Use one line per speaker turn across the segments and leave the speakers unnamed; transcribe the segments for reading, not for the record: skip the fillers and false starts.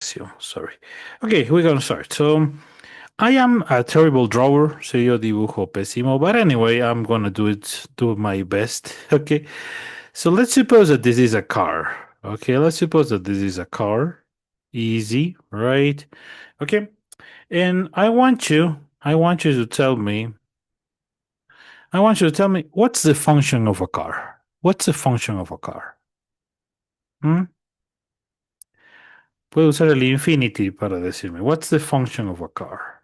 Sorry. Okay, we're gonna start. So I am a terrible drawer, so yo dibujo pésimo, but anyway, I'm gonna do my best. Okay. So let's suppose that this is a car. Okay, let's suppose that this is a car. Easy, right? Okay. And I want you to tell me what's the function of a car? What's the function of a car? Hmm? Puedo usar el infinity para decirme what's the function of a car?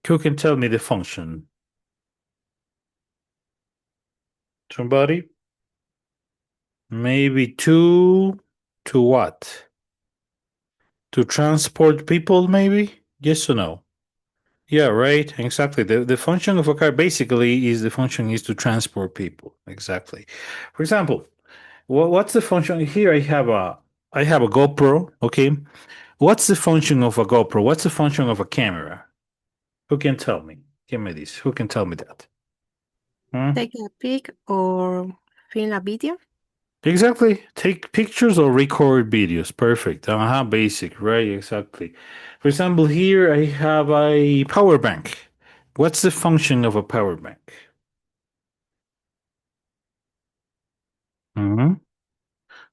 Who can tell me the function? Somebody? Maybe to what? To transport people, maybe? Yes or no? Yeah, right. Exactly. The function of a car basically is the function is to transport people. Exactly. For example, what's the function here? I have a GoPro. Okay. What's the function of a GoPro? What's the function of a camera? Who can tell me? Give me this. Who can tell me that? Hmm?
Take a pic or film a video.
Exactly. Take pictures or record videos. Perfect. Basic, right? Exactly. For example, here I have a power bank. What's the function of a power bank? Mhm.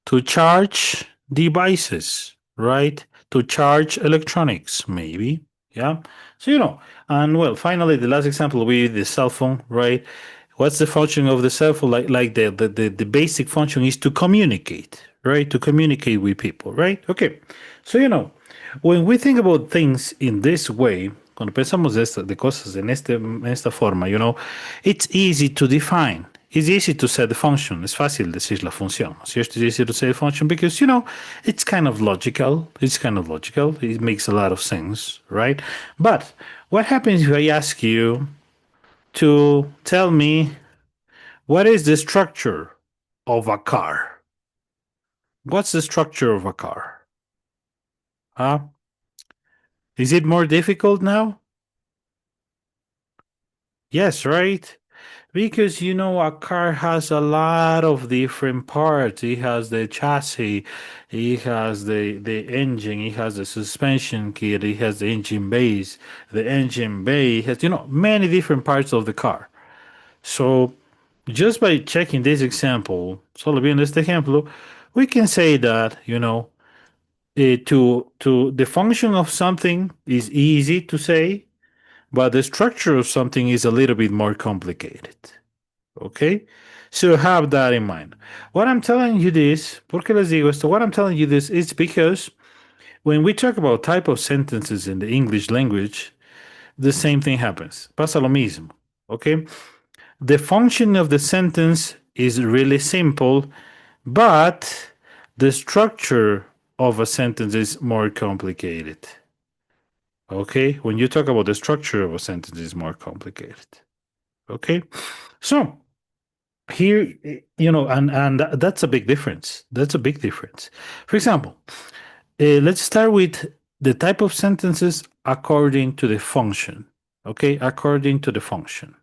To charge devices, right? To charge electronics, maybe. Yeah. So, and well, finally, the last example we the cell phone, right? What's the function of the cell phone? Like the basic function is to communicate, right? To communicate with people, right? Okay. So, when we think about things in this way, cuando pensamos de cosas en esta forma, it's easy to define. It's easy to set the function. Es fácil decir la función. ¿No es cierto? It's easy to say the function because, it's kind of logical. It's kind of logical. It makes a lot of sense, right? But what happens if I ask you to tell me what is the structure of a car? What's the structure of a car? Huh? Is it more difficult now? Yes, right? Because a car has a lot of different parts. It has the chassis, it has the engine, it has the suspension kit, it has the engine base, the engine bay, it has many different parts of the car. So just by checking this example, solo viendo este ejemplo, we can say that to the function of something is easy to say, but the structure of something is a little bit more complicated. Okay? So have that in mind. What I'm telling you this, porque les digo esto? What I'm telling you this is because when we talk about type of sentences in the English language, the same thing happens. Pasa lo mismo. Okay? The function of the sentence is really simple, but the structure of a sentence is more complicated. Okay? When you talk about the structure of a sentence is more complicated. Okay? So, here and that's a big difference. That's a big difference. For example, let's start with the type of sentences according to the function. Okay, according to the function.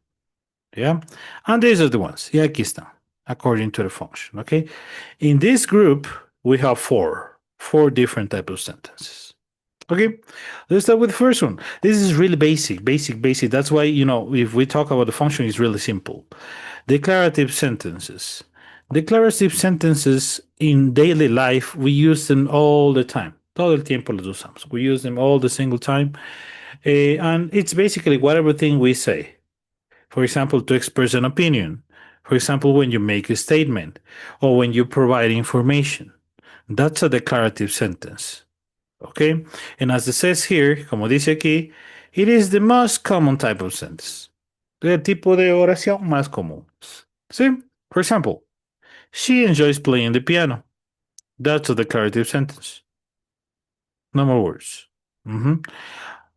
Yeah, and these are the ones. Yeah, aquí están. According to the function. Okay, in this group we have four different types of sentences. Okay, let's start with the first one. This is really basic. That's why, if we talk about the function, it's really simple. Declarative sentences. Declarative sentences in daily life, we use them all the time. Todo el tiempo los usamos. We use them all the single time. And it's basically whatever thing we say. For example, to express an opinion. For example, when you make a statement or when you provide information. That's a declarative sentence. Okay? And as it says here, como dice aquí, it is the most common type of sentence. El tipo de oración más común. ¿Sí? For example, she enjoys playing the piano. That's a declarative sentence. No more words. Mhm.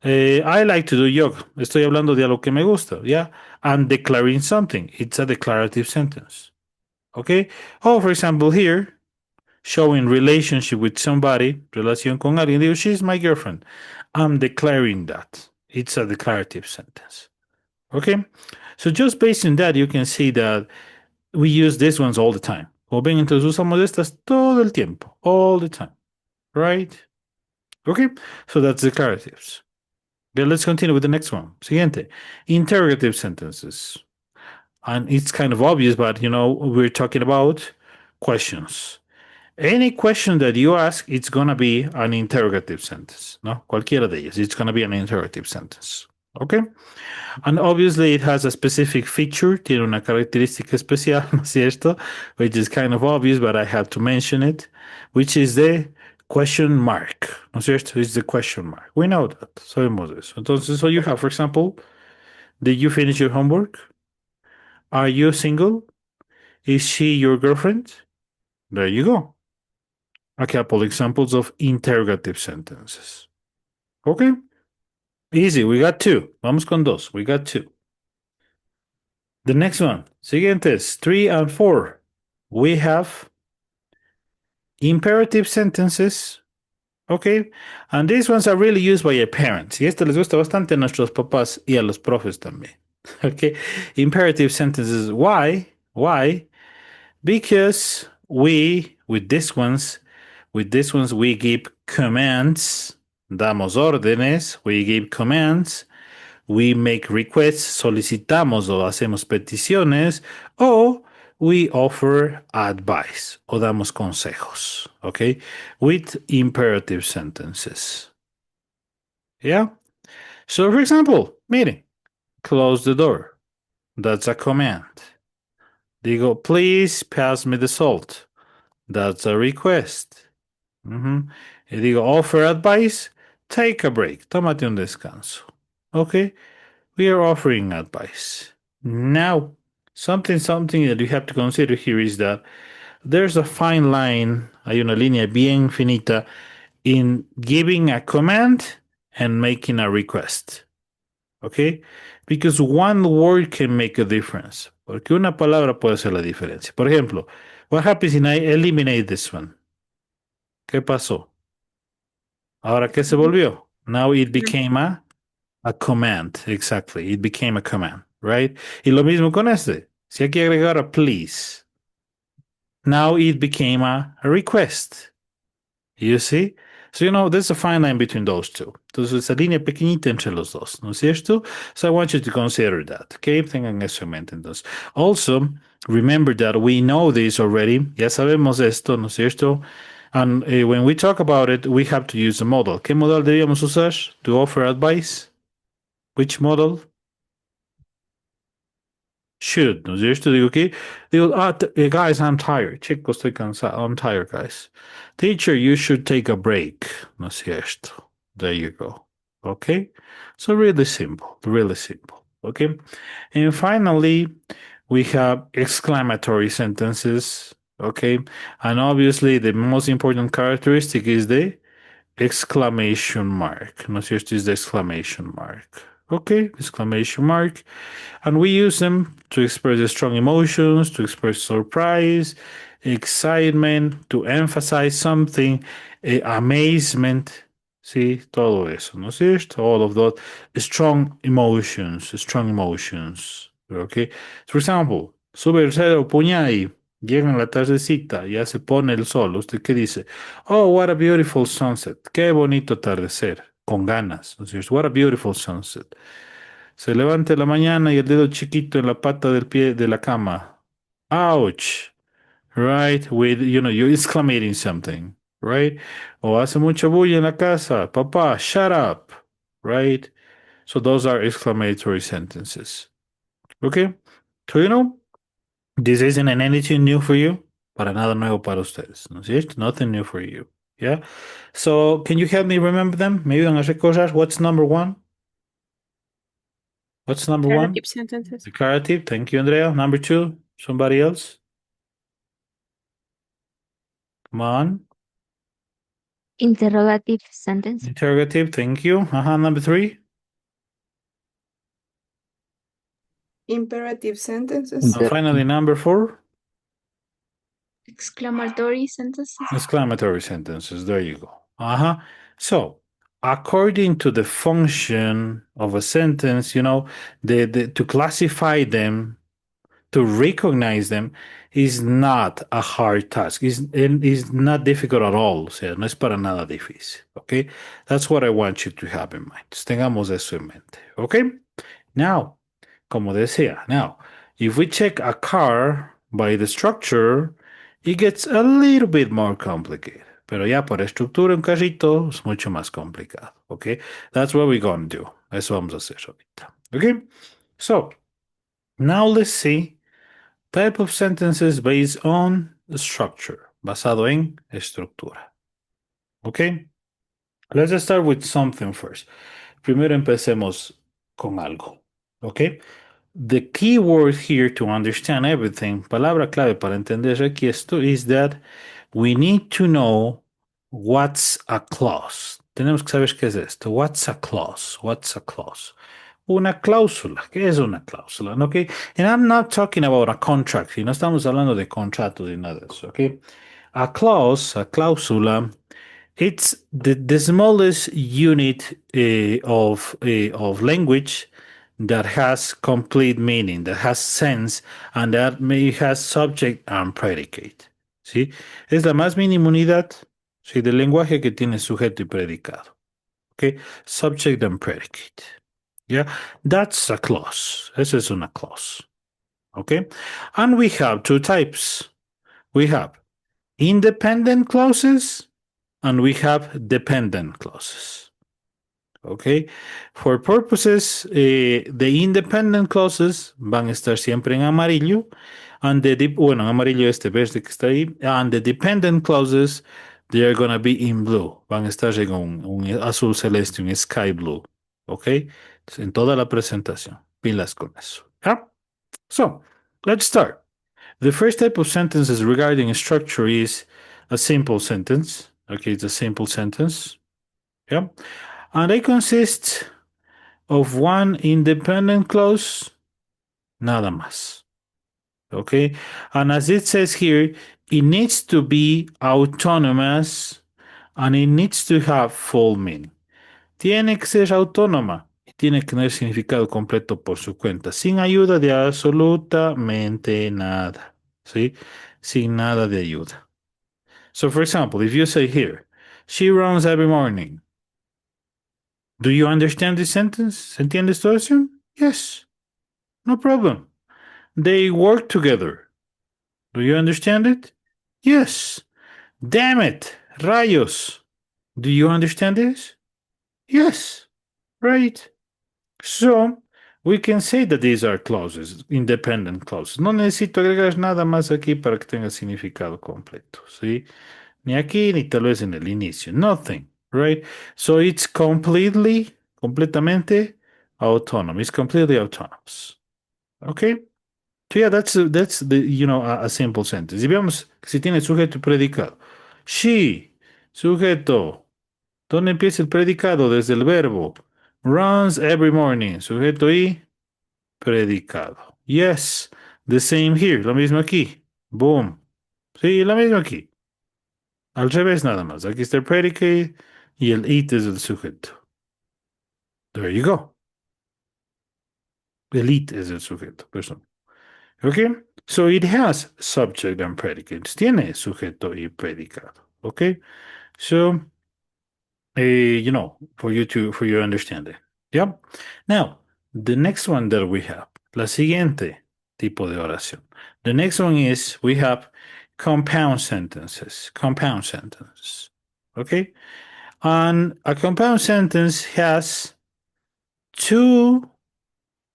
I like to do yoga. Estoy hablando de algo que me gusta. Yeah. I'm declaring something. It's a declarative sentence. Okay? Oh, for example, here, showing relationship with somebody, relación con alguien, digo, she's my girlfriend. I'm declaring that. It's a declarative sentence. Okay? So just based on that, you can see that we use these ones all the time. Como ven, entonces usamos estas todo el tiempo, all the time, right? Okay, so that's declaratives. Okay, let's continue with the next one. Siguiente, interrogative sentences. And it's kind of obvious, but we're talking about questions. Any question that you ask, it's gonna be an interrogative sentence. No, cualquiera de ellas, it's gonna be an interrogative sentence. Okay, and obviously it has a specific feature, tiene una característica especial, ¿no es cierto? Which is kind of obvious, but I have to mention it, which is the question mark, ¿no es cierto? It's the question mark. We know that, sabemos eso. Entonces, so you have, for example, did you finish your homework? Are you single? Is she your girlfriend? There you go. A couple examples of interrogative sentences. Okay? Easy, we got two. Vamos con dos. We got two. The next one. Siguientes, 3 and 4. We have imperative sentences. Okay? And these ones are really used by your parents. Y esto les gusta bastante a nuestros papás y a los profes también. Okay? Imperative sentences. Why? Why? Because with these ones, we give commands, damos órdenes, we give commands, we make requests, solicitamos o hacemos peticiones, o we offer advice o damos consejos, okay? With imperative sentences. Yeah? So, for example, miren, close the door. That's a command. Digo, please pass me the salt. That's a request. Y digo, offer advice, take a break, tómate un descanso. Okay, we are offering advice. Now, something that you have to consider here is that there's a fine line, hay una línea bien finita in giving a command and making a request. Okay, because one word can make a difference. Porque una palabra puede hacer la diferencia. Por ejemplo, what happens if I eliminate this one? ¿Qué pasó? Ahora, ¿qué se volvió? Now it became a command. Exactly. It became a command, right? Y lo mismo con este. Si hay que agregar a please. Now it became a request. You see? So, there's a fine line between those two. Entonces, esa línea pequeñita entre los dos, ¿no es cierto? So, I want you to consider that, okay? Tengan eso en mente, entonces. Also, remember that we know this already. Ya sabemos esto, ¿no es cierto? And when we talk about it, we have to use a model. ¿Qué modal debíamos usar to offer advice? Which model? Should, ¿no es cierto? Digo, ¿qué? Digo, guys, I'm tired. Chicos, estoy cansado. I'm tired, guys. Teacher, you should take a break. ¿No es cierto? There you go. Okay? So really simple. Really simple. Okay? And finally, we have exclamatory sentences. Okay? And obviously, the most important characteristic is the exclamation mark. ¿No es cierto? Is the exclamation mark. Okay? Exclamation mark. And we use them to express strong emotions, to express surprise, excitement, to emphasize something, amazement. Sí, todo eso, ¿no es cierto? All of those strong emotions, strong emotions. Okay. For example, sube el cerro Puñay, llega en la tardecita, ya se pone el sol. ¿Usted qué dice? Oh, what a beautiful sunset. Qué bonito atardecer. Con ganas, ¿no es cierto? What a beautiful sunset. Se levanta en la mañana y el dedo chiquito en la pata del pie de la cama. Ouch. Right? With, you're exclamating something. Right? O hace mucha bulla en la casa. Papá, shut up. Right? So those are exclamatory sentences. Okay? So, this isn't anything new for you. Para nada nuevo para ustedes. ¿No es cierto? Nothing new for you. Yeah? So, can you help me remember them? Me ayudan a recordar. What's number one? What's number one?
Declarative sentences.
Declarative. Thank you, Andrea. Number two, somebody else? Come on.
Interrogative sentence.
Interrogative. Thank you. Number three.
Imperative sentences.
And finally, number four.
Exclamatory sentences.
Exclamatory sentences. There you go. So, according to the function of a sentence, to classify them, to recognize them is not a hard task. It's not difficult at all. O sea, no es para nada difícil. Okay? That's what I want you to have in mind. Tengamos eso en mente. Okay? Now, como decía, now, if we check a car by the structure, it gets a little bit more complicated. Pero ya por estructura un carrito es mucho más complicado. Okay? That's what we're going to do. Eso vamos a hacer ahorita. Okay? So, now let's see type of sentences based on structure, basado en estructura. Okay? Let's just start with something first. Primero empecemos con algo. Okay? The key word here to understand everything, palabra clave para entender aquí esto, is that we need to know what's a clause. Tenemos que saber qué es esto. What's a clause? What's a clause? Una cláusula. ¿Qué es una cláusula? Okay? And I'm not talking about a contract. Y no estamos hablando de contratos y nada de eso. Okay? A clause, a cláusula, it's the smallest unit of language that has complete meaning, that has sense, and that may has subject and predicate. ¿Sí? Es la más mínima unidad, ¿sí? Del lenguaje que tiene sujeto y predicado. Okay? Subject and predicate. Yeah, that's a clause. Esa es una clause. Okay? And we have two types. We have independent clauses and we have dependent clauses. Okay? For purposes, the independent clauses van a estar siempre en amarillo, and bueno, en amarillo este verde que está ahí, and the dependent clauses, they are going to be in blue. Van a estar en un azul celeste, un sky blue. Okay? En toda la presentación. Pilas con eso. Yeah? So, let's start. The first type of sentences regarding structure is a simple sentence. Okay, it's a simple sentence. Yeah. And they consist of one independent clause, nada más. Okay. And as it says here, it needs to be autonomous and it needs to have full meaning. Tiene que ser autónoma y tiene que tener significado completo por su cuenta, sin ayuda de absolutamente nada. ¿Sí? Sin nada de ayuda. So, for example, if you say here, she runs every morning. Do you understand this sentence? ¿Se entiende esta oración? Yes. No problem. They work together. Do you understand it? Yes. Damn it. Rayos. Do you understand this? Yes. Right. So, we can say that these are clauses, independent clauses. No necesito agregar nada más aquí para que tenga significado completo, ¿sí? Ni aquí, ni tal vez en el inicio. Nothing, right? So it's completamente autonomous. It's completely autonomous. Okay? So yeah, that's the, a simple sentence. Y veamos si tiene sujeto y predicado. She, sujeto. ¿Dónde empieza el predicado? Desde el verbo. Runs every morning. Sujeto y predicado. Yes. The same here. Lo mismo aquí. Boom. Sí, lo mismo aquí. Al revés nada más. Aquí está el predicate y el it es el sujeto. There you go. El it es el sujeto. Persona. Okay? So it has subject and predicates. Tiene sujeto y predicado. Okay? So, for your understanding. Yeah? Now, the next one that we have, la siguiente tipo de oración. The next one is we have compound sentences. Compound sentences. Okay? And a compound sentence has two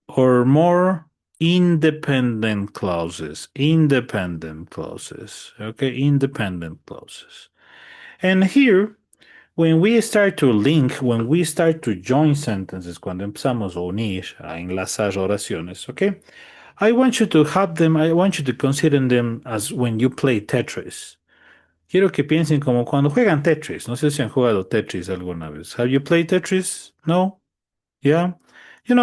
or more independent clauses. Independent clauses. Okay? Independent clauses. And here, when we start to link, when we start to join sentences, cuando empezamos a unir, a enlazar oraciones, okay? I want you to have them, I want you to consider them as when you play Tetris. Quiero que piensen como cuando juegan Tetris. No sé si han jugado Tetris alguna vez. Have you played Tetris? No? Yeah?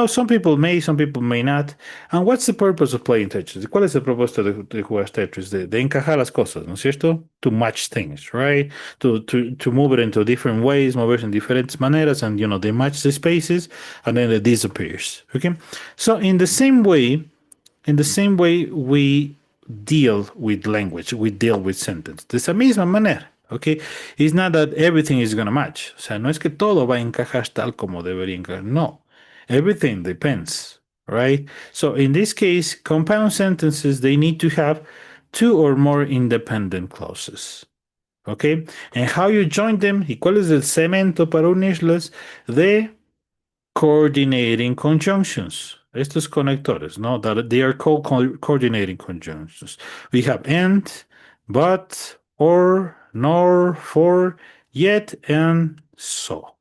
Some people may, some people may not. And what's the purpose of playing Tetris? ¿Cuál es el propósito de jugar Tetris? De encajar las cosas, ¿no es cierto? To match things, right? To move it into different ways, moverse en diferentes maneras, and, they match the spaces, and then it disappears, okay? So in the same way, in the same way we deal with language, we deal with sentence. De esa misma manera, ¿ok? It's not that everything is going to match. O sea, no es que todo va a encajar tal como debería encajar. No. Everything depends, right? So in this case, compound sentences, they need to have two or more independent clauses. ¿Ok? And how you join them, ¿y cuál es el cemento para unirlos? De coordinating conjunctions. Estos conectores, no? That they are called coordinating conjunctions. We have and, but, or, nor, for, yet, and so.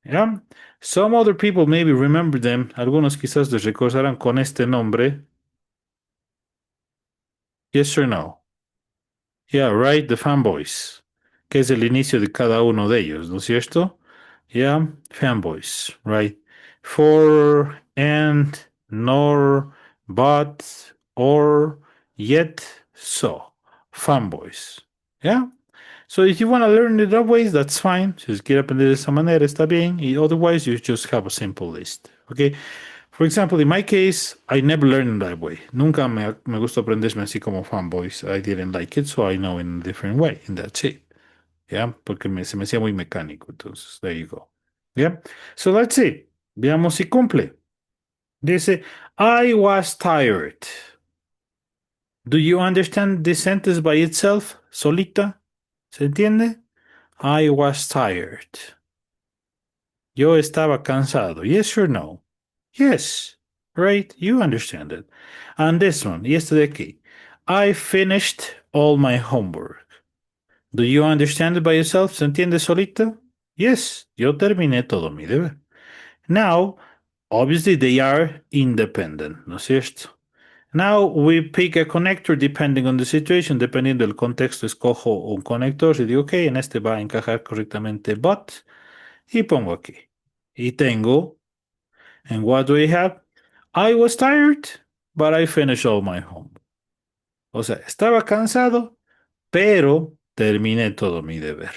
Yeah? Some other people maybe remember them. Algunos quizás les recordarán con este nombre. Yes or no? Yeah, right, the fanboys. Que es el inicio de cada uno de ellos, ¿no es cierto? Yeah, fanboys, right? For, and, nor, but, or, yet, so. Fanboys. Yeah? So if you want to learn it that way, that's fine. Si quiere aprender de esa manera, está bien. Y otherwise, you just have a simple list. Okay? For example, in my case, I never learned that way. Nunca me gustó aprenderme así como fanboys. I didn't like it, so I know in a different way, and that's it. Yeah? Porque se me hacía muy mecánico. Entonces, there you go. Yeah? So let's see. Veamos si cumple. Dice, I was tired. Do you understand this sentence by itself, solita? ¿Se entiende? I was tired. Yo estaba cansado. Yes or no? Yes. Right? You understand it. And this one, y este de aquí. I finished all my homework. Do you understand it by yourself? ¿Se entiende solito? Yes. Yo terminé todo mi deber. Now, obviously they are independent, ¿no es cierto? Now we pick a connector depending on the situation, dependiendo del contexto, escojo un conector y digo, ok, en este va a encajar correctamente but, y pongo aquí. Y tengo, and what do we have? I was tired, but I finished all my homework. O sea, estaba cansado, pero terminé todo mi deber.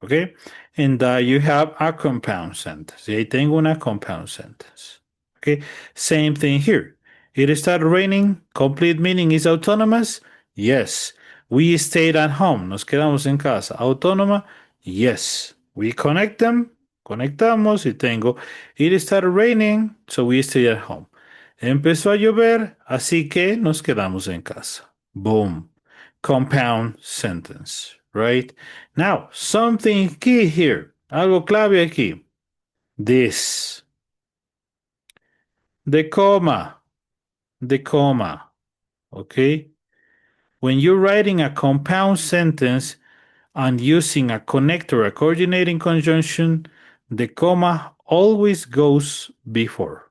Okay? And you have a compound sentence. Y ahí tengo una compound sentence. Okay? Same thing here. It started raining. Complete meaning is autonomous. Yes. We stayed at home. Nos quedamos en casa. Autónoma. Yes. We connect them. Conectamos y tengo. It started raining. So we stayed at home. Empezó a llover. Así que nos quedamos en casa. Boom. Compound sentence, right? Now, something key here. Algo clave aquí. This. The comma. The comma. Okay? When you're writing a compound sentence and using a connector, a coordinating conjunction, the comma always goes before.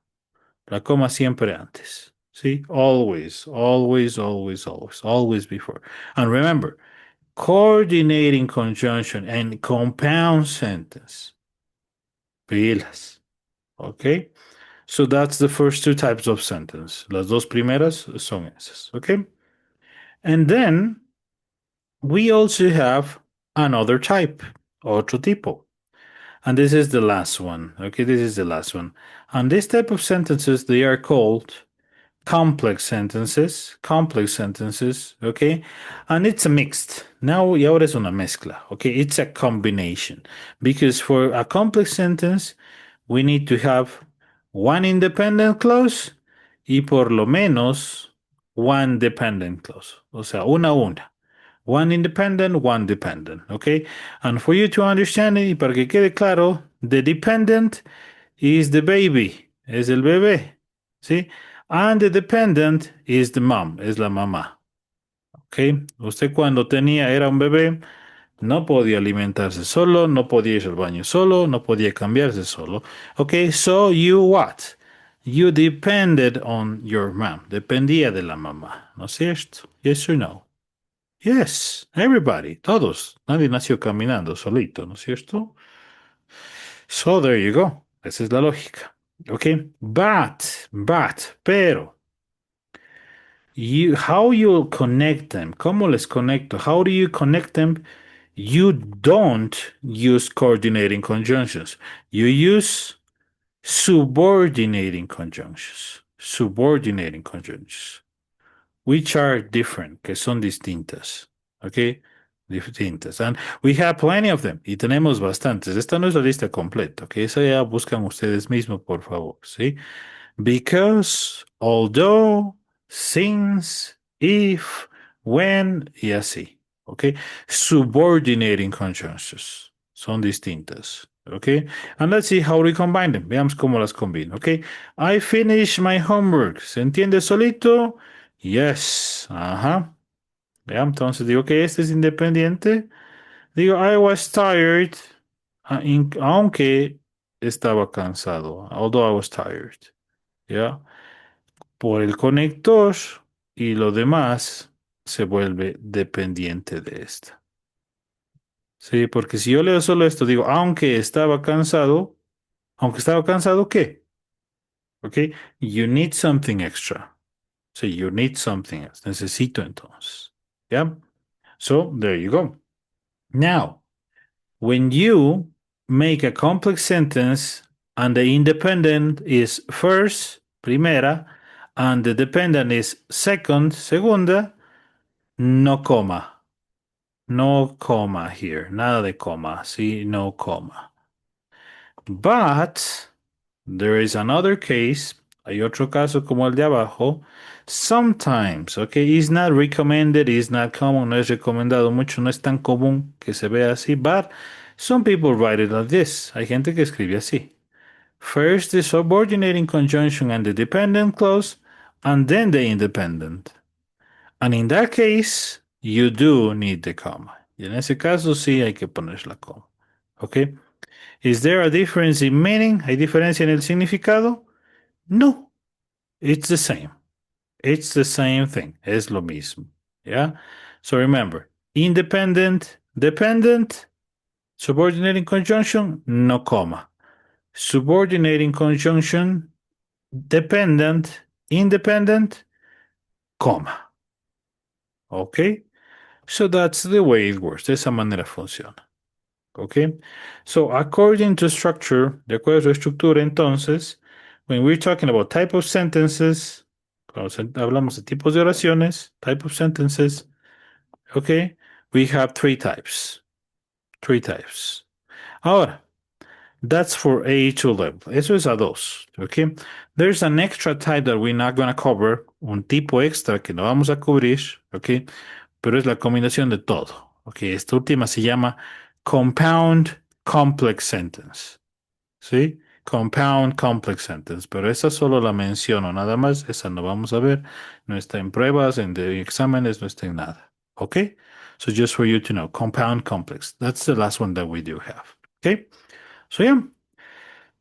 La coma siempre antes. See? Always, always, always, always, always before. And remember, coordinating conjunction and compound sentence. Pilas. Okay? So that's the first two types of sentence. Las dos primeras son esas. Okay? And then we also have another type, otro tipo. And this is the last one. Okay, this is the last one. And this type of sentences, they are called complex sentences, okay? And it's a mixed. Now, y ahora es una mezcla, okay? It's a combination. Because for a complex sentence, we need to have one independent clause y por lo menos one dependent clause. O sea, una. One independent, one dependent, okay? And for you to understand it, y para que quede claro, the dependent is the baby, es el bebé, ¿sí? And the dependent is the mom, es la mamá, ¿ok? Usted cuando era un bebé, no podía alimentarse solo, no podía ir al baño solo, no podía cambiarse solo, ¿ok? So you what? You depended on your mom, dependía de la mamá, ¿no es cierto? Yes or no? Yes, everybody, todos. Nadie nació caminando solito, ¿no es cierto? So there you go. Esa es la lógica. Okay, pero, how you connect them? ¿Cómo les conecto? How do you connect them? You don't use coordinating conjunctions. You use subordinating conjunctions. subordinating conjunctions, which are different, que son distintas. ¿Ok? Distintas. And we have plenty of them. Y tenemos bastantes. Esta no es la lista completa. ¿Ok? Esa ya buscan ustedes mismos, por favor. ¿Sí? Because, although, since, if, when, y así. ¿Ok? Subordinating conjunctions. Son distintas. ¿Ok? And let's see how we combine them. Veamos cómo las combino. ¿Ok? I finished my homework. ¿Se entiende solito? Yes. Ajá. Ya, entonces digo que este es independiente. Digo, I was tired. Aunque estaba cansado. Although I was tired. ¿Ya? Por el conector y lo demás se vuelve dependiente de esta. Sí, porque si yo leo solo esto, digo, aunque estaba cansado, ¿qué? ¿Ok? You need something extra. Sí, you need something else. Necesito entonces. ¿Ya? So, there you go. Now, when you make a complex sentence and the independent is first, primera, and the dependent is second, segunda, no coma. No coma here. Nada de coma. See, no coma. But there is another case. Hay otro caso como el de abajo. Sometimes, okay, it's not recommended, it's not common, no es recomendado mucho, no es tan común que se vea así, but some people write it like this. Hay gente que escribe así. First the subordinating conjunction and the dependent clause, and then the independent. And in that case, you do need the comma. Y en ese caso sí hay que poner la coma. Okay? Is there a difference in meaning? ¿Hay diferencia en el significado? No, it's the same. It's the same thing. Es lo mismo. Yeah? So remember, independent, dependent, subordinating conjunction, no comma. Subordinating conjunction, dependent, independent, comma. Okay? So that's the way it works. De esa manera funciona. Okay? So according to structure, de acuerdo a su estructura, entonces, when we're talking about type of sentences, cuando hablamos de tipos de oraciones, type of sentences, okay, we have three types. Three types. Ahora, that's for A2 level. Eso es A2, okay? There's an extra type that we're not going to cover, un tipo extra que no vamos a cubrir, okay? Pero es la combinación de todo. Ok, esta última se llama Compound Complex Sentence. ¿Sí? Compound Complex Sentence. Pero esa solo la menciono, nada más. Esa no vamos a ver. No está en pruebas, en exámenes, no está en nada. Ok? So just for you to know, Compound Complex. That's the last one that we do have. Okay? So yeah,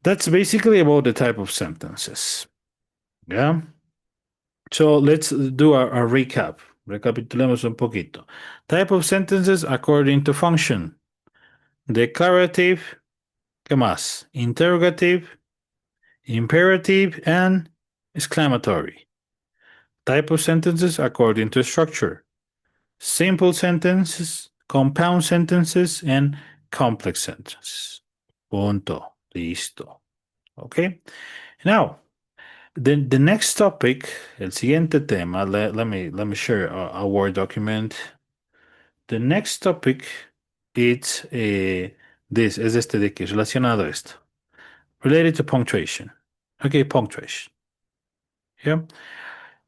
that's basically about the type of sentences. Yeah? So let's do a recap. Recapitulemos un poquito. Type of sentences according to function. Declarative, ¿qué más? Interrogative, imperative, and exclamatory. Type of sentences according to structure. Simple sentences, compound sentences, and complex sentences. Punto. Listo. Okay? Now, the next topic, el siguiente tema, let me share a Word document. The next topic it's this, es este de aquí, relacionado a esto. Related to punctuation. Okay, punctuation. Yeah.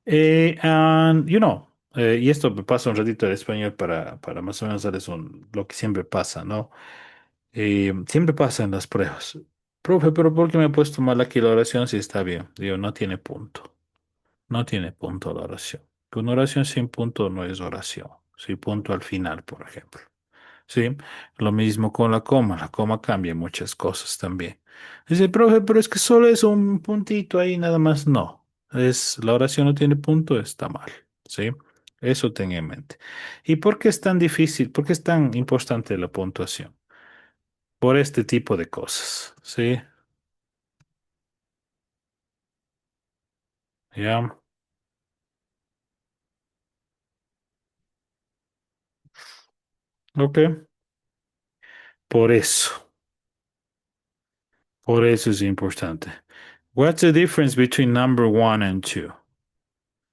And, y esto me pasa un ratito en español para más o menos darles lo que siempre pasa, ¿no? Siempre pasa en las pruebas. Profe, pero ¿por qué me he puesto mal aquí la oración si está bien? Digo, no tiene punto. No tiene punto la oración. Que una oración sin punto no es oración. Sí, punto al final, por ejemplo. Sí, lo mismo con la coma. La coma cambia muchas cosas también. Dice, profe, pero es que solo es un puntito ahí nada más. No, la oración no tiene punto, está mal. Sí, eso ten en mente. ¿Y por qué es tan difícil? ¿Por qué es tan importante la puntuación? Por este tipo de cosas. Sí, ya, ok. Por eso, por eso es importante. What's the difference between number one and two?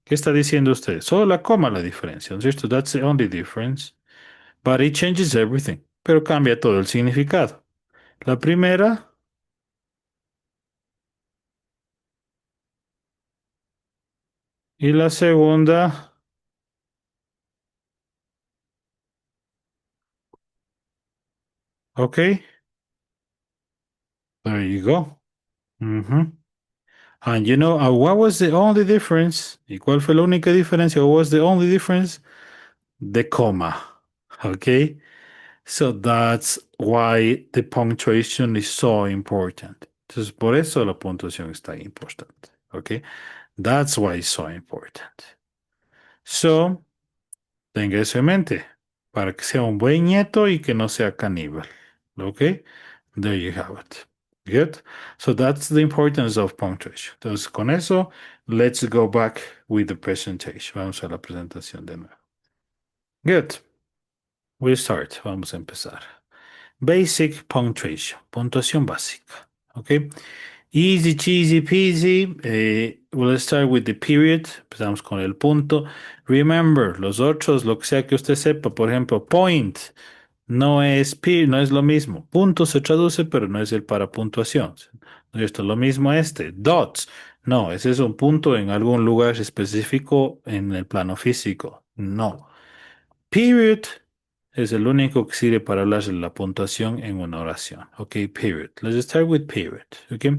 ¿Qué está diciendo usted? Solo la coma la diferencia, ¿no es cierto? That's the only difference. But it changes everything. Pero cambia todo el significado. La primera y la segunda. Okay. There you go. Mhm. And you know, what was the only difference? ¿Y cuál fue la única diferencia? What was the only difference? The comma. Okay. So that's why the punctuation is so important. Entonces, por eso la puntuación está importante. Okay. That's why it's so important. So, tenga eso en mente para que sea un buen nieto y que no sea caníbal. Okay. There you have it. Good. So that's the importance of punctuation. Entonces, con eso, let's go back with the presentation. Vamos a la presentación de nuevo. Good. We'll start. Vamos a empezar. Basic punctuation. Puntuación básica. Okay. Easy, cheesy, peasy. We'll start with the period. Empezamos con el punto. Remember, los otros, lo que sea que usted sepa, por ejemplo, point. No es lo mismo. Punto se traduce, pero no es el para puntuación. Esto es lo mismo este. Dots. No, ese es un punto en algún lugar específico en el plano físico. No. Period es el único que sirve para hablar de la puntuación en una oración. Okay, period. Let's start with period. Okay.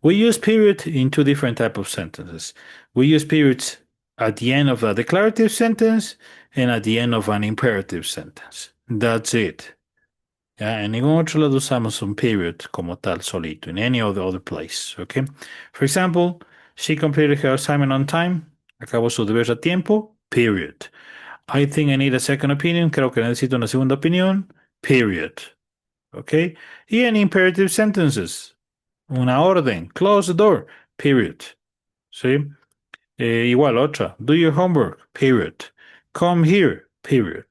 We use period in two different types of sentences. We use periods at the end of a declarative sentence and at the end of an imperative sentence. That's it. Ya, en ningún otro lado usamos un period como tal solito, in any other place, okay? For example, she completed her assignment on time. Acabó su deber a tiempo, period. I think I need a second opinion. Creo que necesito una segunda opinión, period. Okay? Y en imperative sentences, una orden, close the door, period. ¿Sí? Igual otra, do your homework, period. Come here, period.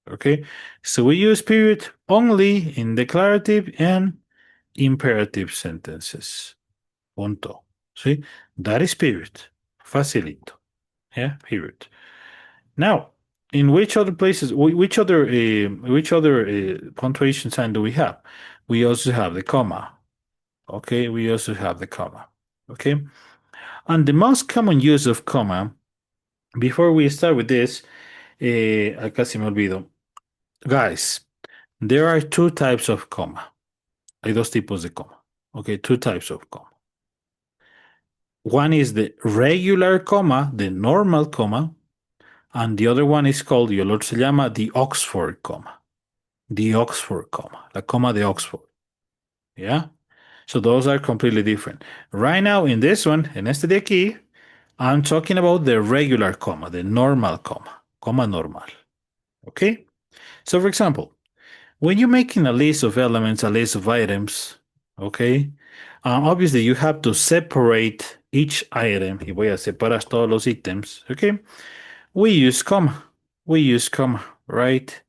Okay? So we use period only in declarative and imperative sentences. Punto. ¿Sí? That is period. Facilito. Yeah, period. Now, in which other places, which other punctuation sign do we have? We also have the comma. Okay, we also have the comma. Okay, and the most common use of comma. Before we start with this, acá se me olvidó. Guys, there are two types of comma. Hay dos tipos de comma. Okay, two types of comma. One is the regular comma, the normal comma, and the other one is called, y el otro se llama the Oxford comma. The Oxford comma, la comma de Oxford. Yeah? So those are completely different. Right now, in this one, en este de aquí, I'm talking about the regular comma, the normal comma normal. Okay? So, for example, when you're making a list of elements, a list of items, okay, obviously you have to separate each item. Y voy a separar todos los ítems, okay? We use comma. We use comma, right?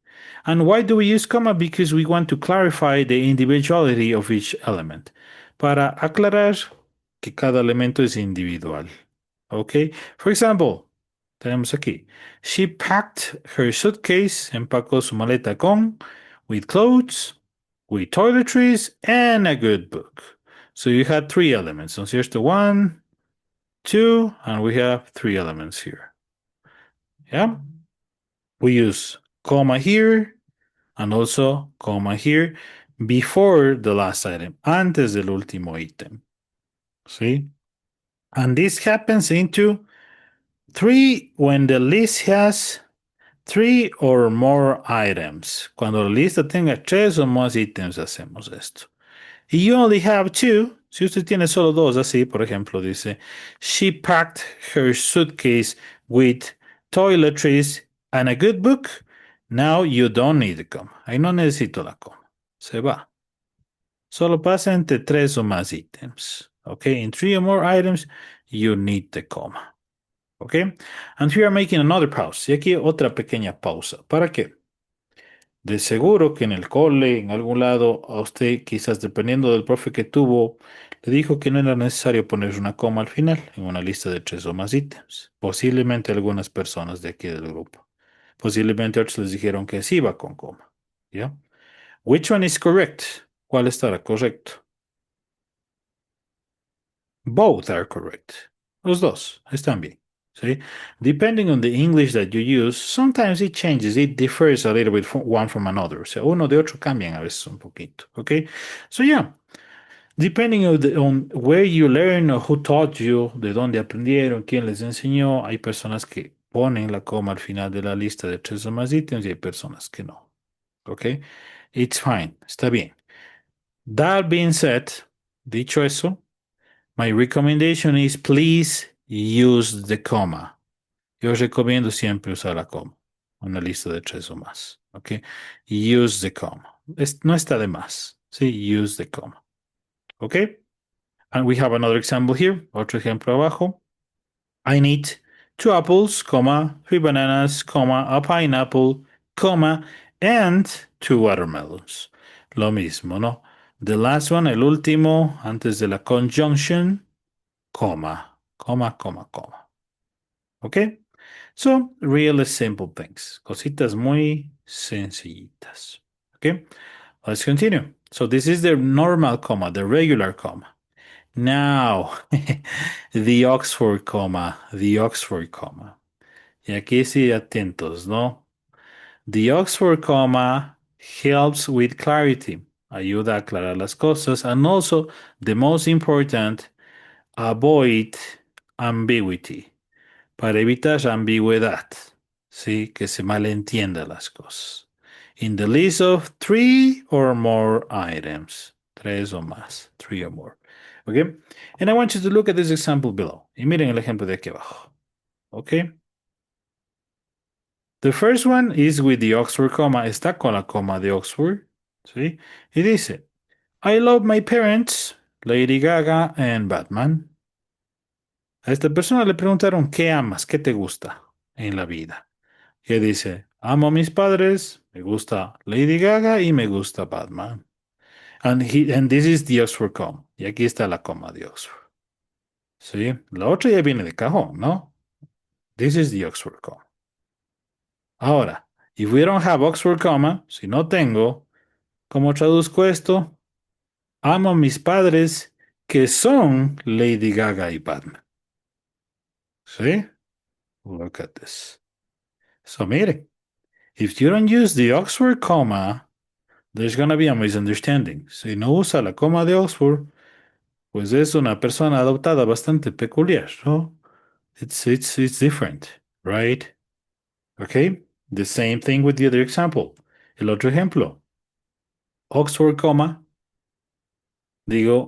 And why do we use comma? Because we want to clarify the individuality of each element. Para aclarar que cada elemento es individual. Okay? For example, tenemos aquí. She packed her suitcase, empacó su maleta con, with clothes, with toiletries, and a good book. So you had three elements. So here's the one, two, and we have three elements here. Yeah? We use comma here and also comma here before the last item, antes del último ítem. See? And this happens into three when the list has three or more items. Cuando la lista tenga tres o más ítems, hacemos esto. You only have two. Si usted tiene solo dos, así, por ejemplo, dice, she packed her suitcase with toiletries and a good book. Now you don't need the comma. Ahí no necesito la coma. Se va. Solo pasa entre tres o más ítems. Okay, in three or more items, you need the comma. Okay, and here I'm making another pause. Y aquí otra pequeña pausa. ¿Para qué? De seguro que en el cole, en algún lado, a usted, quizás dependiendo del profe que tuvo, Le dijo que no era necesario poner una coma al final en una lista de 3 o más ítems. Posiblemente algunas personas de aquí del grupo. Posiblemente otros les dijeron que sí va con coma. ¿Ya? Which one is correct? ¿Cuál estará correcto? Both are correct. Los dos están bien. ¿Sí? Depending on the English that you use, sometimes it changes, it differs a little bit from one from another. O sea, uno de otro cambian a veces un poquito. Okay? So yeah, depending on where you learn or who taught you, de dónde aprendieron, quién les enseñó, hay personas que ponen la coma al final de la lista de 3 o más ítems y hay personas que no. Okay? It's fine. Está bien. That being said, dicho eso, my recommendation is please use the comma. Yo os recomiendo siempre usar la coma. Una lista de 3 o más. ¿Ok? Use the comma. No está de más. Sí, use the comma. ¿Ok? And we have another example here. Otro ejemplo abajo. I need 2 apples, comma, 3 bananas, comma, a pineapple, comma, and 2 watermelons. Lo mismo, ¿no? The last one, el último, antes de la conjunction, comma, comma, comma, comma. ¿Ok? So, really simple things. Cositas muy sencillitas. ¿Ok? Let's continue. So, this is the normal comma, the regular comma. Now, the Oxford comma, the Oxford comma. Y aquí sí atentos, ¿no? The Oxford comma helps with clarity. Ayuda a aclarar las cosas. And also, the most important, avoid ambiguity. Para evitar ambigüedad. Sí, que se malentienda las cosas. In the list of 3 or more items. 3 o más. 3 or more. Okay? And I want you to look at this example below. Y miren el ejemplo de aquí abajo. Okay? The first one is with the Oxford comma. Está con la coma de Oxford. ¿Sí? Y dice, I love my parents, Lady Gaga and Batman. A esta persona le preguntaron, ¿qué amas? ¿Qué te gusta en la vida? Y él dice, amo a mis padres, me gusta Lady Gaga y me gusta Batman. And this is the Oxford comma. Y aquí está la coma de Oxford. ¿Sí? La otra ya viene de cajón, ¿no? This is the Oxford comma. Ahora, if we don't have Oxford comma, si no tengo, ¿cómo traduzco esto? Amo a mis padres que son Lady Gaga y Batman. ¿Sí? Look at this. So, mire, if you don't use the Oxford comma, there's gonna be a misunderstanding. Si no usa la coma de Oxford, pues es una persona adoptada bastante peculiar, ¿no? It's different, right? Okay? The same thing with the other example. El otro ejemplo. Oxford comma. Digo,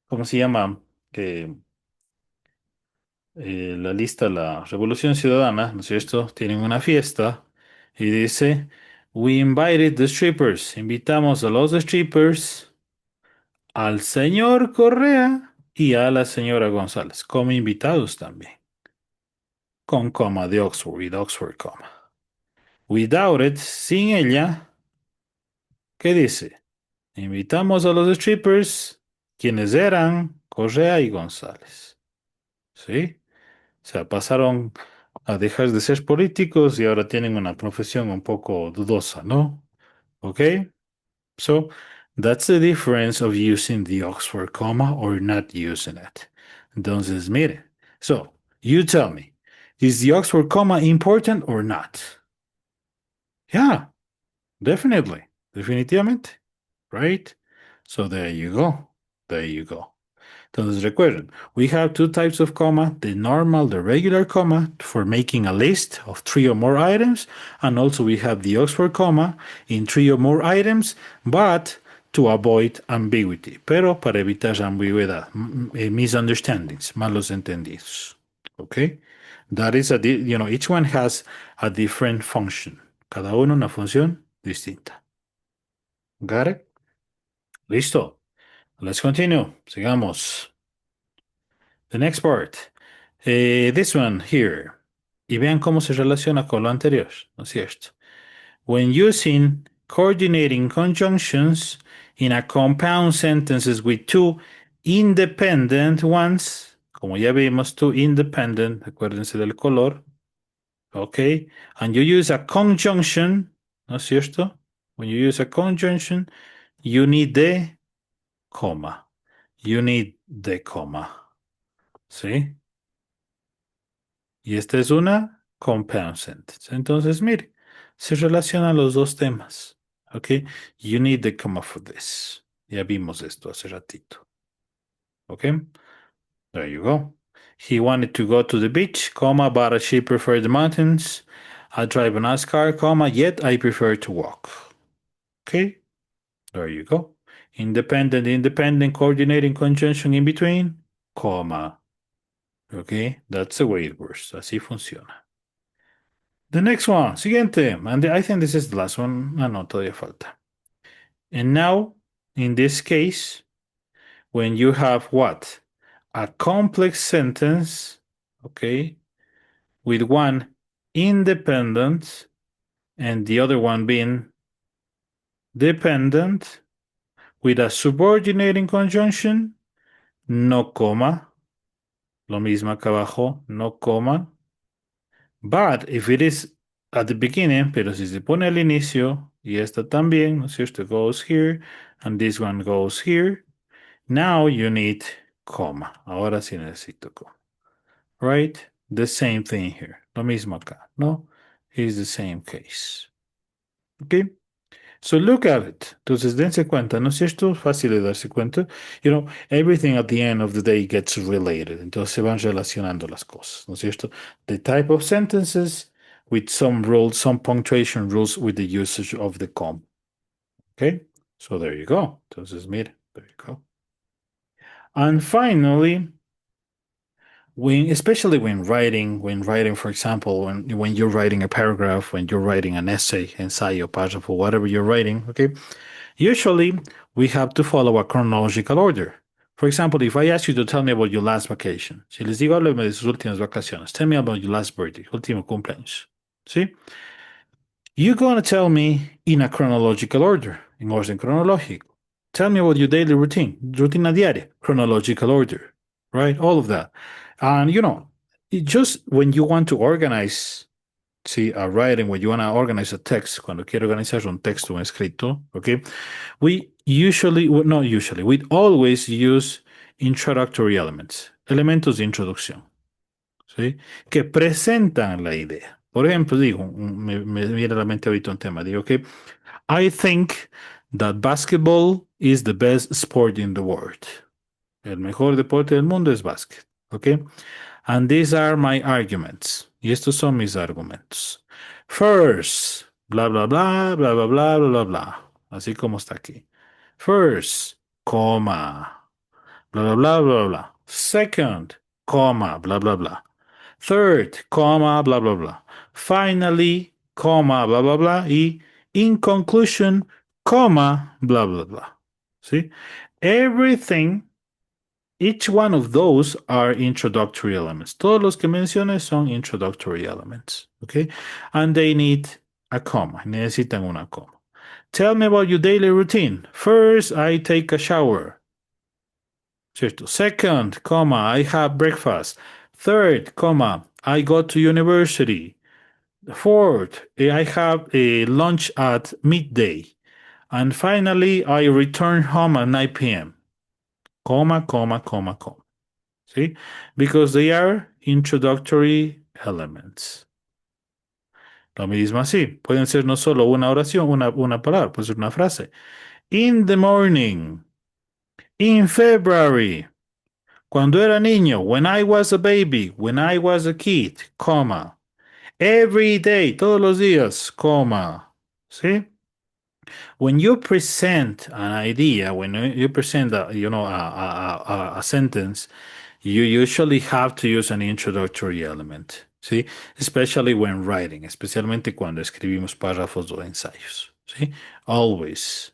¿cómo se llama? Eh, la lista, la Revolución Ciudadana, ¿no es cierto? Tienen una fiesta y dice, We invited the strippers. Invitamos a los strippers, al señor Correa y a la señora González como invitados también. Con coma de Oxford, with Oxford comma. Without it, sin ella, ¿qué dice? Invitamos a los strippers, quienes eran Correa y González. ¿Sí? O sea, pasaron a dejar de ser políticos y ahora tienen una profesión un poco dudosa, ¿no? ¿Ok? So, that's the difference of using the Oxford comma or not using it. Entonces, mire. So, you tell me, is the Oxford comma important or not? Yeah, definitely. Definitivamente. Right? So, there you go. There you go. Entonces recuerden, we have 2 types of comma, the normal, the regular comma for making a list of 3 or more items, and also we have the Oxford comma in 3 or more items, but to avoid ambiguity, pero para evitar ambigüedad, misunderstandings, malos entendidos. Okay? That is each one has a different function. Cada uno una función distinta. Got it? Listo. Let's continue. Sigamos. The next part. This one here. Y vean cómo se relaciona con lo anterior, ¿no es cierto? When using coordinating conjunctions in a compound sentences with two independent ones. Como ya vimos, two independent, acuérdense del color. Okay, and you use a conjunction, ¿no es cierto? When you use a conjunction, you need the comma. You need the comma. ¿Sí? Y esta es una compound sentence. Entonces, mire, se relacionan los dos temas. ¿Ok? You need the comma for this. Ya vimos esto hace ratito. ¿Ok? There you go. He wanted to go to the beach, comma, but she preferred the mountains. I drive a nice car, comma, yet I prefer to walk. Okay? There you go. Independent, independent, coordinating conjunction in between, comma. Okay? That's the way it works. Así funciona. The next one, siguiente. And I think this is the last one. Ah, no, todavía falta. And now, in this case, when you have what? A complex sentence, okay, with one independent and the other one being dependent, with a subordinating conjunction, no coma. Lo mismo acá abajo, no coma. But if it is at the beginning, pero si se pone al inicio, y esta también, ¿no es cierto? Goes here, and this one goes here. Now you need comma. Ahora sí necesito comma. Right? The same thing here. Lo mismo acá, ¿no? Is the same case. Okay? So look at it. Entonces dense cuenta, ¿no es cierto? Fácil de darse cuenta. Everything at the end of the day gets related. Entonces se van relacionando las cosas, ¿no es cierto? The type of sentences with some rules, some punctuation rules with the usage of the comma. Okay? So there you go. Entonces, mire, there you go. And finally, especially when writing, for example, when you're writing a paragraph, when you're writing an essay, ensayo, párrafo, whatever you're writing, okay, usually we have to follow a chronological order. For example, if I ask you to tell me about your last vacation, si les digo háblame de sus últimas vacaciones, tell me about your last birthday, último cumpleaños, ¿sí? You're going to tell me in a chronological order, en orden cronológico. Tell me about your daily routine, rutina diaria, chronological order, right? All of that. And just when you want to organize, see, a writing, when you want to organize a text, cuando quiero organizar un texto, un escrito, okay, we usually, well, not usually, we always use introductory elements, elementos de introducción, ¿sí? Que presentan la idea. Por ejemplo, digo, me viene a la mente ahorita un tema, digo que I think that basketball is the best sport in the world. El mejor deporte del mundo es básquet, ¿ok? And these are my arguments. Y estos son mis argumentos. First, bla, bla, bla, bla, bla, bla, bla, bla, bla. Así como está aquí. First, coma, bla, bla, bla, bla, bla. Second, comma, bla, bla, bla. Third, comma, bla, bla, bla. Finally, comma, bla, bla, bla. Y in conclusion, comma, bla, bla, bla. ¿Sí? Everything, each one of those are introductory elements. Todos los que mencioné son introductory elements. Okay? And they need a comma. Necesitan una coma. Tell me about your daily routine. First, I take a shower. ¿Cierto? Second, comma, I have breakfast. Third, comma, I go to university. Fourth, I have a lunch at midday. And finally, I return home at 9 p.m. Comma, comma, comma, comma. ¿Sí? Because they are introductory elements. Lo mismo así. Pueden ser no solo una oración, una palabra, puede ser una frase. In the morning. In February. Cuando era niño, when I was a baby, when I was a kid, comma. Every day, todos los días, comma. ¿Sí? When you present an idea, when you present a sentence, you usually have to use an introductory element. ¿Sí? Especially when writing, especialmente cuando escribimos párrafos o ensayos. ¿Sí? Always.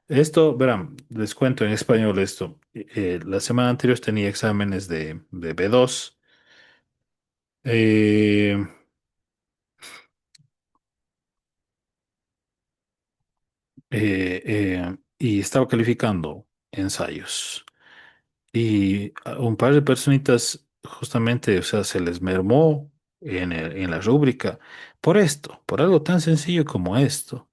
Esto, verán, les cuento en español esto. La semana anterior tenía exámenes de B2. Eh, y estaba calificando ensayos. Y a un par de personitas justamente, o sea, se les mermó en la rúbrica por esto, por algo tan sencillo como esto.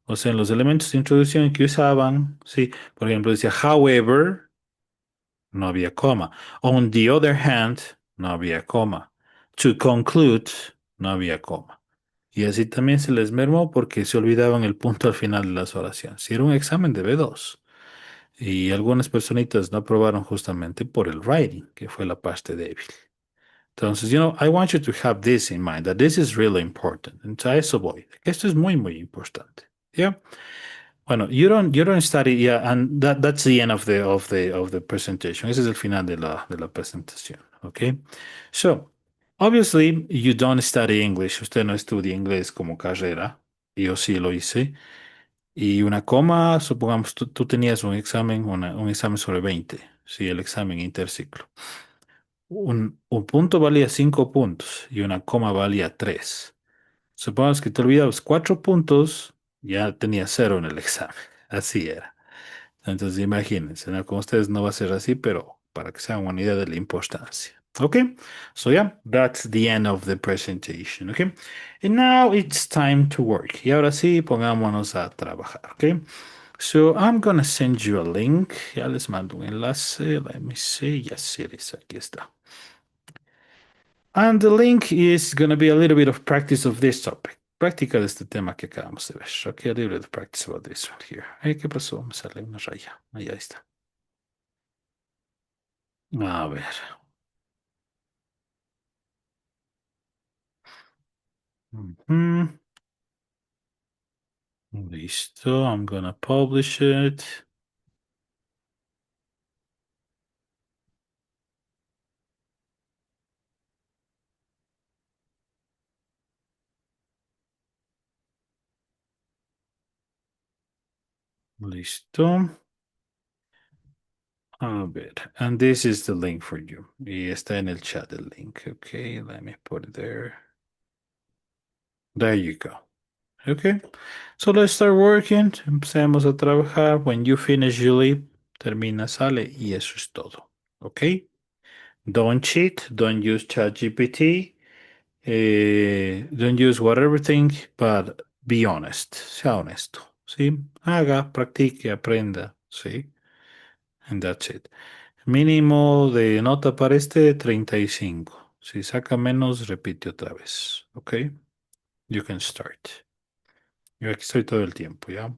O sea, en los elementos de introducción que usaban, sí, por ejemplo, decía, however, no había coma. On the other hand, no había coma. To conclude, no había coma. Y así también se les mermó porque se olvidaban el punto al final de las oraciones. Si era un examen de B2. Y algunas personitas no aprobaron justamente por el writing, que fue la parte débil. Entonces, I want you to have this in mind, that this is really important. Entonces, a eso voy. Esto es muy, muy importante. ¿Ya? Bueno, you don't study, yeah, and that's the end of the presentation. Ese es el final de la presentación, okay? So, obviously, you don't study English. Usted no estudia inglés como carrera. Yo sí lo hice. Y una coma, supongamos, tú tenías un examen, un examen sobre 20, sí, el examen interciclo. Un punto valía 5 puntos y una coma valía 3. Supongamos que te olvidabas 4 puntos, ya tenías 0 en el examen. Así era. Entonces imagínense, ¿no? Con ustedes no va a ser así, pero para que se hagan una idea de la importancia. Okay, so yeah, that's the end of the presentation. Okay, and now it's time to work. Y ahora sí, pongámonos a trabajar. Okay, so I'm gonna send you a link. Ya les mando un enlace. Let me see. Yes, it is. Aquí está. And the link is gonna be a little bit of practice of this topic. Práctica de este tema que acabamos de ver. Okay, a little bit of practice about this one here. ¿Qué pasó? Me sale una raya. Ahí está. A ver. Mhm. Listo. I'm gonna publish it. Listo. A ver. And this is the link for you. Y está en el chat el link. Okay, let me put it there. There you go. Okay. So let's start working. Empecemos a trabajar. When you finish, you leave. Termina, sale. Y eso es todo. Okay. Don't cheat. Don't use ChatGPT. Don't use whatever thing, but be honest. Sea honesto. ¿Sí? Haga, practique, aprenda. ¿Sí? And that's it. Mínimo de nota para este 35. Si saca menos, repite otra vez. ¿Ok? You can start. Yo aquí estoy todo el tiempo, ¿ya?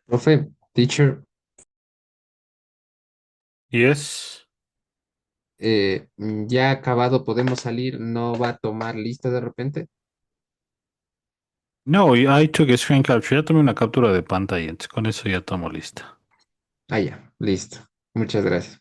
Profe, teacher,
Yes.
ya acabado, podemos salir, no va a tomar lista de repente.
No, I took a screen capture. Ya tomé una captura de pantalla, entonces con eso ya tomo lista.
Ah, ya, listo. Muchas gracias.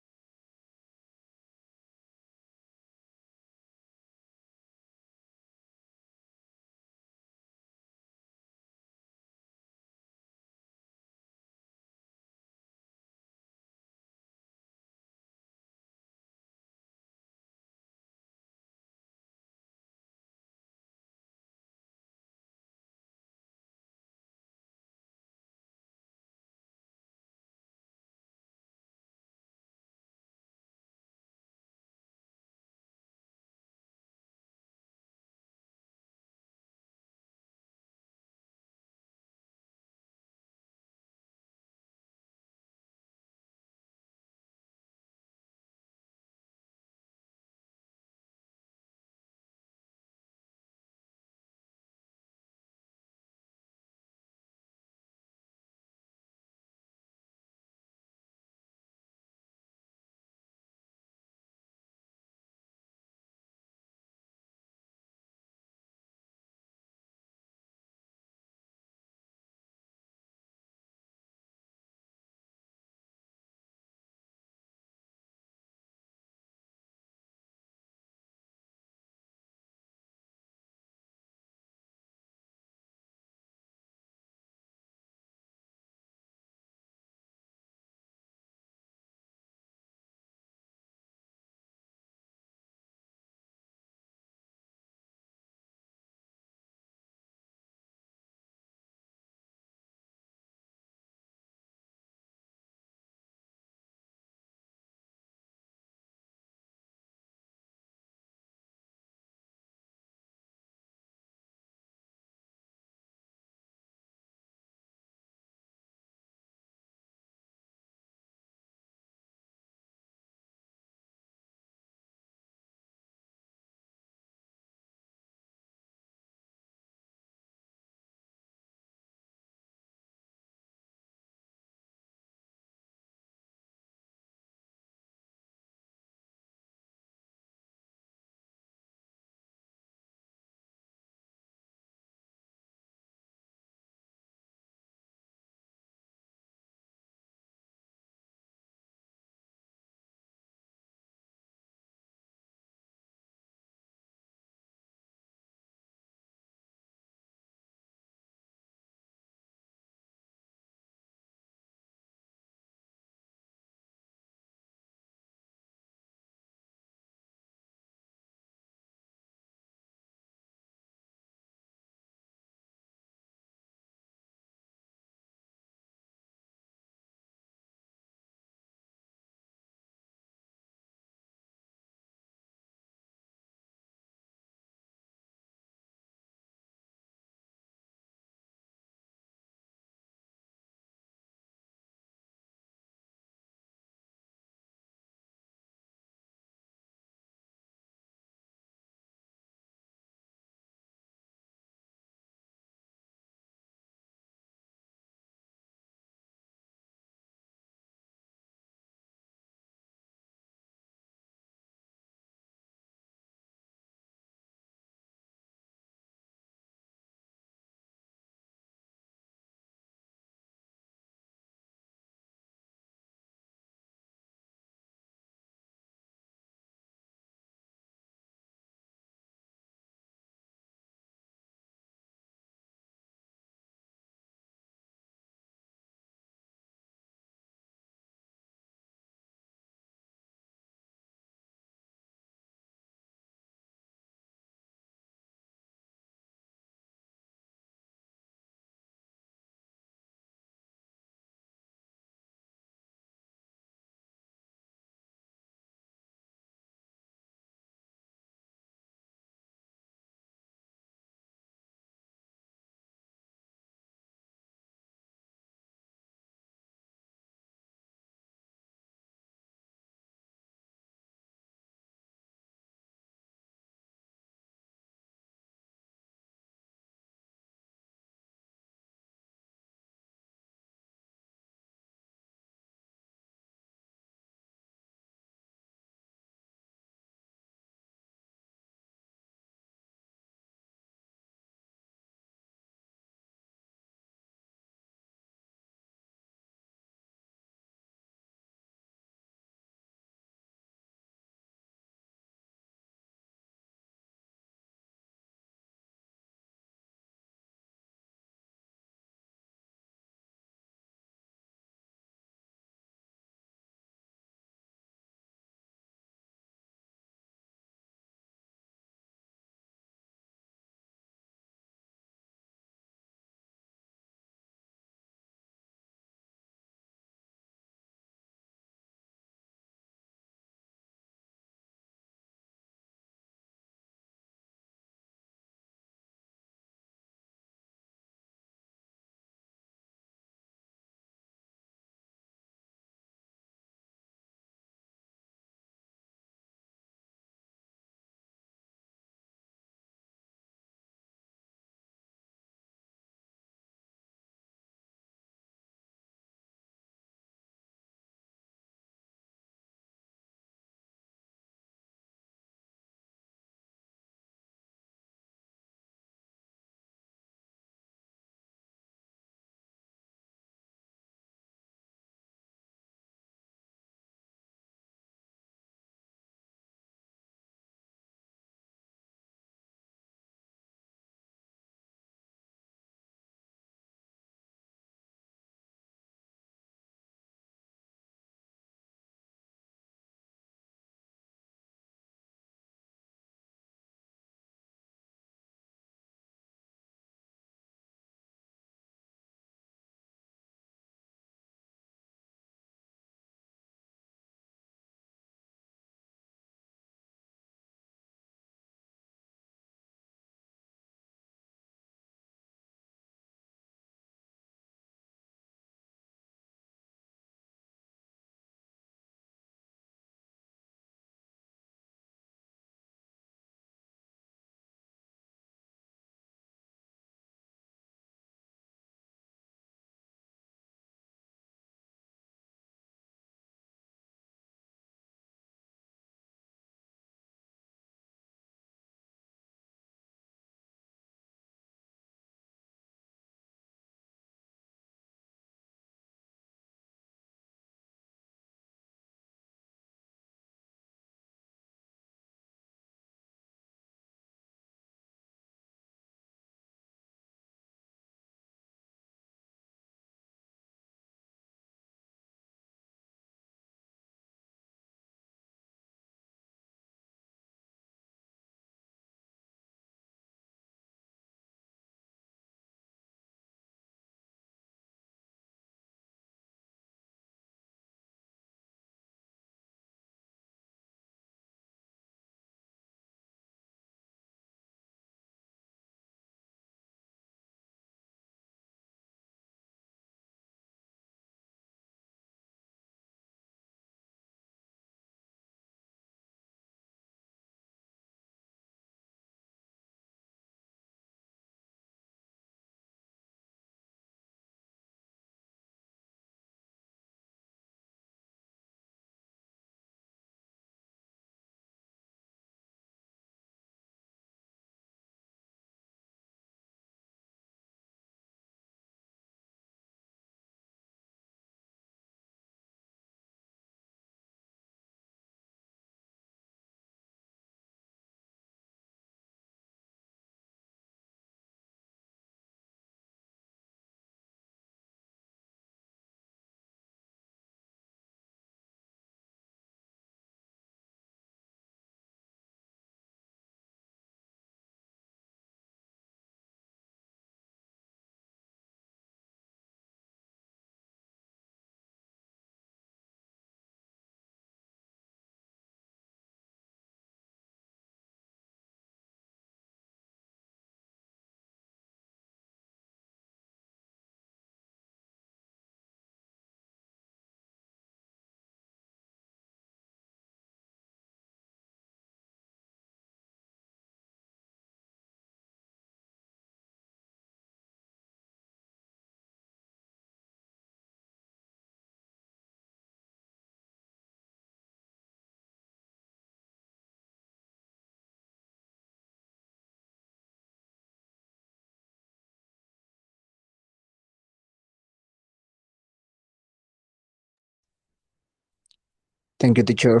Thank you, teacher.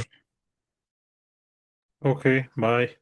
Okay, bye.